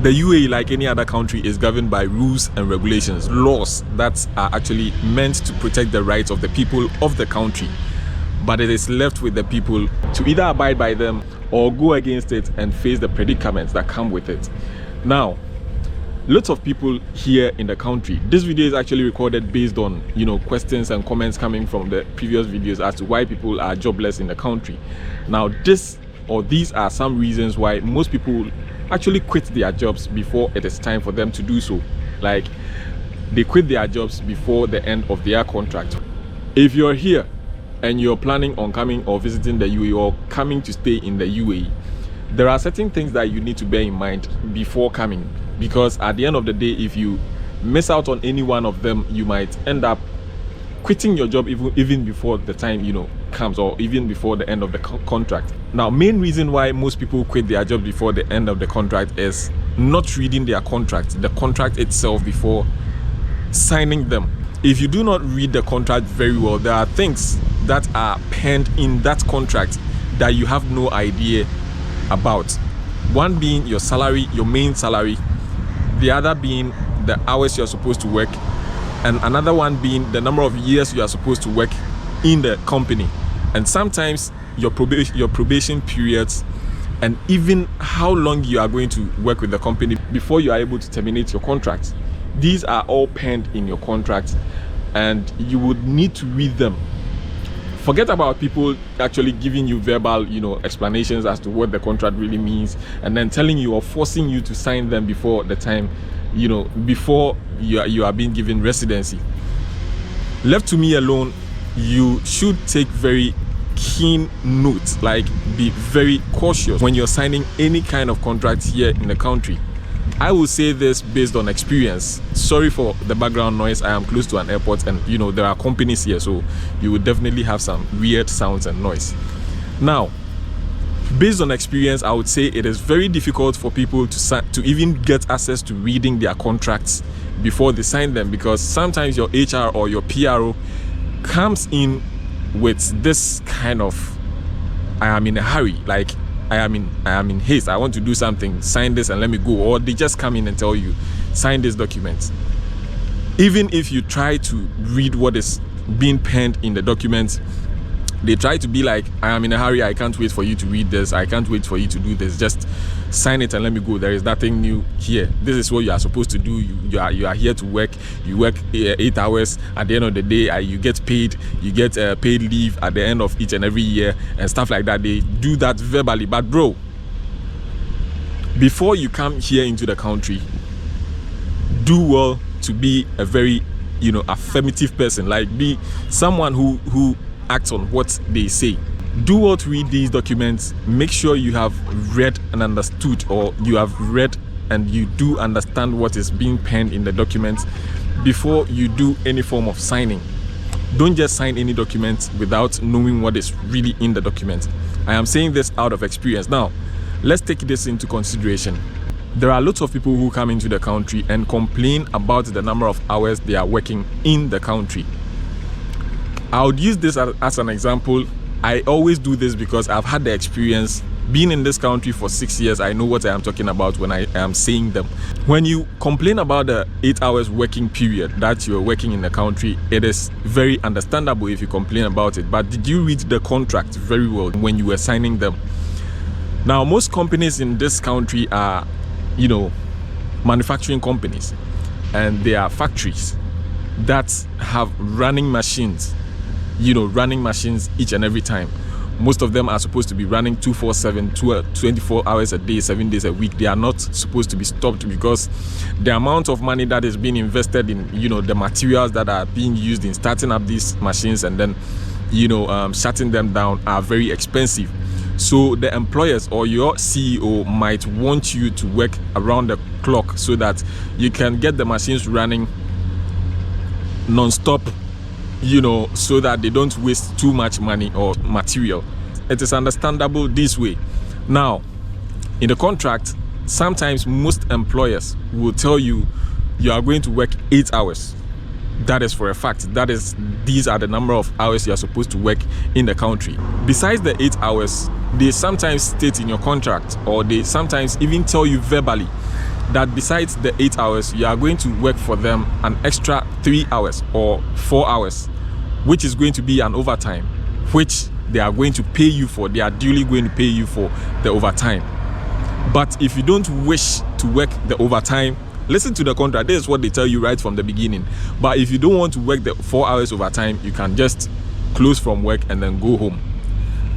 The UAE, like any other country, is governed by rules and regulations, laws that are actually meant to protect the rights of the people of the country. But it is left with the people to either abide by them or go against it and face the predicaments that come with it. Now, lots of people here in the country. This video is actually recorded based on, questions and comments coming from the previous videos as to why people are jobless in the country. Now, these are some reasons why most people actually quit their jobs before it is time for them to do so. Like, they quit their jobs before the end of their contract. If you're here and you're planning on coming or visiting the UAE or coming to stay in the UAE, there are certain things that you need to bear in mind before coming, because at the end of the day, if you miss out on any one of them, you might end up quitting your job even before the time comes, or even before the end of the contract. Now, main reason why most people quit their job before the end of the contract is not reading the contract itself before signing them. If you do not read the contract very well, there are things that are penned in that contract that you have no idea about. One being your salary, your main salary, the other being the hours you're supposed to work, and another one being the number of years you are supposed to work in the company, and sometimes your probation periods, and even how long you are going to work with the company before you are able to terminate your contract. These are all penned in your contract, and you would need to read them. Forget about people actually giving you verbal, explanations as to what the contract really means, and then telling you or forcing you to sign them before the time, before you are being given residency. Left to me alone, you should take very keen note, like be very cautious when you're signing any kind of contract here in the country. I will say this based on experience. Sorry for the background noise. I am close to an airport, and there are companies here, so you will definitely have some weird sounds and noise. Now, based on experience, I would say it is very difficult for people to even get access to reading their contracts before they sign them, because sometimes your HR or your PRO comes in with this kind of, I am in a hurry, like I am in haste, I want to do something, sign this and let me go. Or they just come in and tell you, sign this document. Even if you try to read what is being penned in the document, they try to be like, I am in a hurry, I can't wait for you to read this, I can't wait for you to do this, just sign it and let me go. There is nothing new here. This is what you are supposed to do. You are here to work. You work 8 hours. At the end of the day, you get paid. You get paid leave at the end of each and every year and stuff like that. They do that verbally. But bro, before you come here into the country, do well to be a very affirmative person. Like, be someone who acts on what they say. Do well to read these documents. Make sure you have read and understood, or you have read and you do understand what is being penned in the documents before you do any form of signing. Don't just sign any document without knowing what is really in the document. I am saying this out of experience. Now, let's take this into consideration. There are lots of people who come into the country and complain about the number of hours they are working in the country. I would use this as an example. I always do this because I've had the experience. Being in this country for 6 years, I know what I am talking about when I am saying them. When you complain about the 8 hours working period that you're working in the country, it is very understandable if you complain about it. But did you read the contract very well when you were signing them? Now, most companies in this country are, manufacturing companies, and they are factories that have running machines. Running machines each and every time. Most of them are supposed to be running 24/7, 24 hours a day, 7 days a week. They are not supposed to be stopped, because the amount of money that is being invested in, the materials that are being used in starting up these machines and then, shutting them down are very expensive. So the employers or your CEO might want you to work around the clock so that you can get the machines running non-stop, so that they don't waste too much money or material. It is understandable this way. Now, in the contract, sometimes most employers will tell you you are going to work 8 hours. That is for a fact. These are the number of hours you are supposed to work in the country. Besides the 8 hours, they sometimes state in your contract, or they sometimes even tell you verbally, that besides the 8 hours, you are going to work for them an extra 3 hours or 4 hours, which is going to be an overtime, which they are going to pay you for. They are duly going to pay you for the overtime. But if you don't wish to work the overtime, listen to the contract. This is what they tell you right from the beginning. But if you don't want to work the 4 hours overtime, you can just close from work and then go home.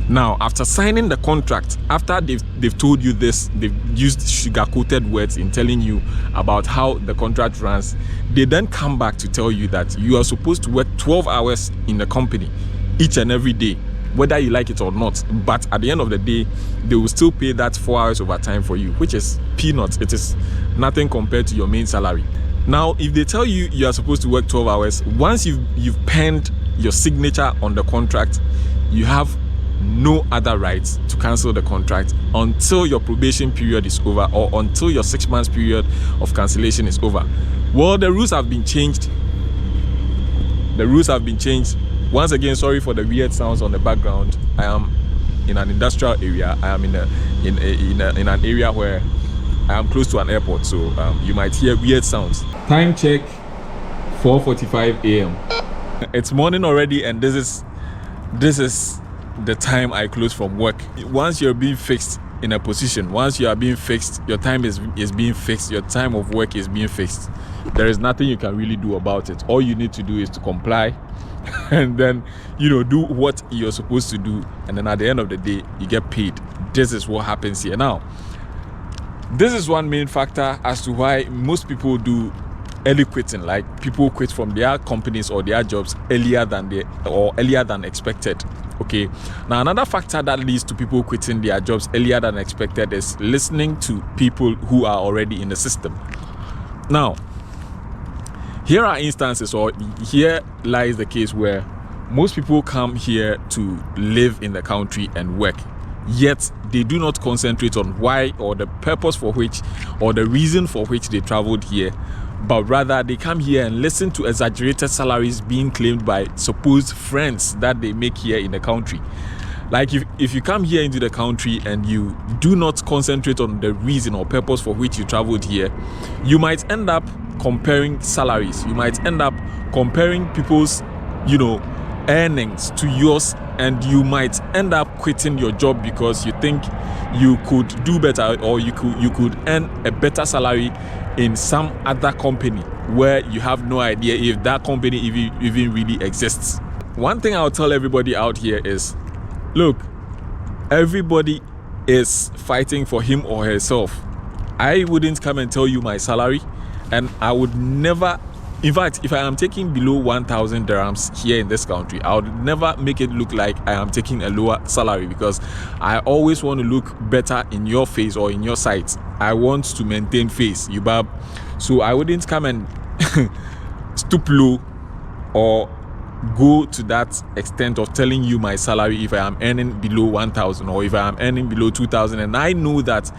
Now, after signing the contract, after they've told you this, they've used sugar-coated words in telling you about how the contract runs, they then come back to tell you that you are supposed to work 12 hours in the company each and every day, whether you like it or not. But at the end of the day, they will still pay that 4 hours overtime for you, which is peanuts. It is nothing compared to your main salary. Now, if they tell you you are supposed to work 12 hours, once you've penned your signature on the contract, you have no other rights to cancel the contract until your probation period is over, or until your 6 months period of cancellation is over. Well, the rules have been changed. Once again, sorry for the weird sounds on the background. I am in an industrial area. I am in an area where I am close to an airport, so you might hear weird sounds. Time check, 4:45 a.m. It's morning already, and this is the time I close from work. Once you're being fixed in a position, once you are being fixed, your time is being fixed, your time of work is being fixed. There is nothing you can really do about it. All you need to do is to comply and then, do what you're supposed to do, and then at the end of the day, you get paid. This is what happens here. Now, this is one main factor as to why most people do early quitting. Like, people quit from their companies or their jobs earlier than expected. Okay, now another factor that leads to people quitting their jobs earlier than expected is listening to people who are already in the system. Now, here are instances, or here lies the case where most people come here to live in the country and work, yet they do not concentrate on why or the purpose for which or the reason for which they traveled here, but rather they come here and listen to exaggerated salaries being claimed by supposed friends that they make here in the country. Like, if you come here into the country and you do not concentrate on the reason or purpose for which you traveled here, you might end up comparing salaries. You might end up comparing people's, earnings to yours, and you might end up quitting your job because you think you could do better, or you could earn a better salary in some other company where you have no idea if that company even really exists. One thing I'll tell everybody out here is, look, everybody is fighting for him or herself. I wouldn't come and tell you my salary, and I would never, in fact, if I am taking below 1,000 dirhams here in this country, I would never make it look like I am taking a lower salary, because I always want to look better in your face or in your sight. I want to maintain face, Yubab. So I wouldn't come and stoop low or go to that extent of telling you my salary if I am earning below 1,000 or if I am earning below 2,000, and I know that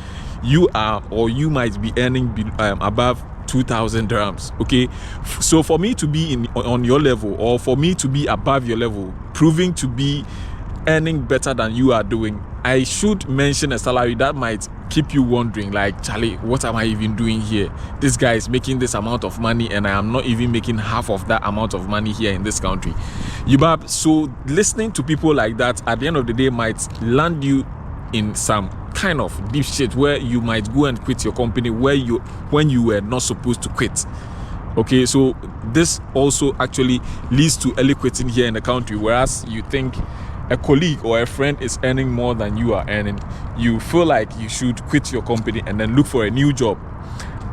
you are, or you might be earning above 2,000 dirhams. Okay, so for me to be on your level, or for me to be above your level, proving to be earning better than you are doing, I should mention a salary that might keep you wondering, like, Charlie, what am I even doing here? This guy is making this amount of money and I am not even making half of that amount of money here in this country. Yubab, so listening to people like that at the end of the day might land you in some kind of deep shit where you might go and quit your company when you were not supposed to quit. Okay, so this also actually leads to early quitting here in the country. Whereas you think a colleague or a friend is earning more than you are earning, you feel like you should quit your company and then look for a new job.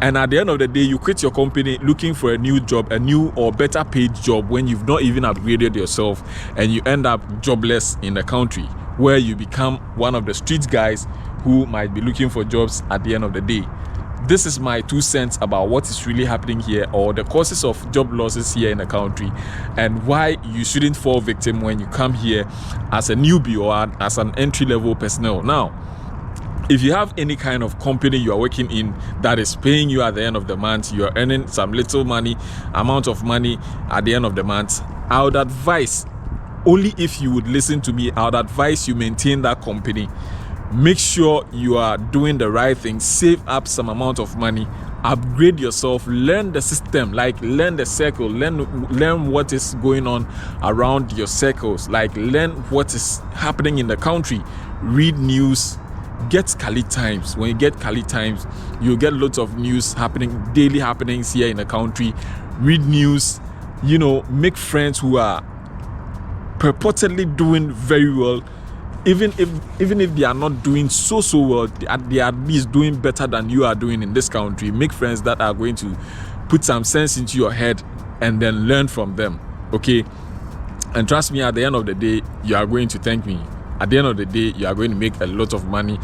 And at the end of the day, you quit your company looking for a new job, a new or better paid job, when you've not even upgraded yourself, and you end up jobless in the country, where you become one of the street guys who might be looking for jobs at the end of the day. This is my 2 cents about what is really happening here, or the causes of job losses here in the country, and why you shouldn't fall victim when you come here as a newbie or as an entry-level personnel. Now, if you have any kind of company you are working in that is paying you at the end of the month, you are earning some little amount of money at the end of the month, I would advise, only if you would listen to me, I would advise you maintain that company. Make sure you are doing the right thing. Save up some amount of money, upgrade yourself, learn the system, like learn the circle, learn what is going on around your circles, like learn what is happening in the country. Read news, get Kali Times. When you get Kali Times, you'll get lots of news happening, daily happenings here in the country. Read news, you know, make friends who are purportedly doing very well. Even if they are not doing so well, they are at least doing better than you are doing in this country. Make friends that are going to put some sense into your head and then learn from them, okay? And trust me, at the end of the day, you are going to thank me. At the end of the day, you are going to make a lot of money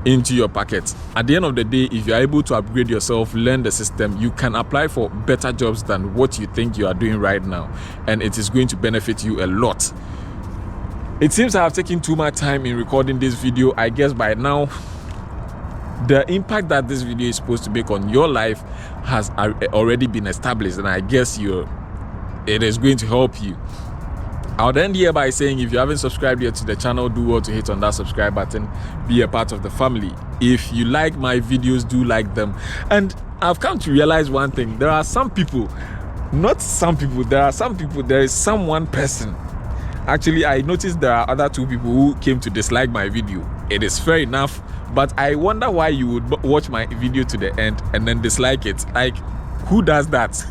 into your pocket. At the end of the day, if you are able to upgrade yourself, learn the system, you can apply for better jobs than what you think you are doing right now, and it is going to benefit you a lot. It seems I have taken too much time in recording this video. I guess by now, the impact that this video is supposed to make on your life has already been established, and I guess it is going to help you. I'll end here by saying, if you haven't subscribed yet to the channel, do well to hit on that subscribe button, be a part of the family. If you like my videos, do like them. And I've come to realize one thing: there are some people, there is some one person. Actually, I noticed there are other 2 people who came to dislike my video. It is fair enough, but I wonder why you would watch my video to the end and then dislike it. Like, who does that?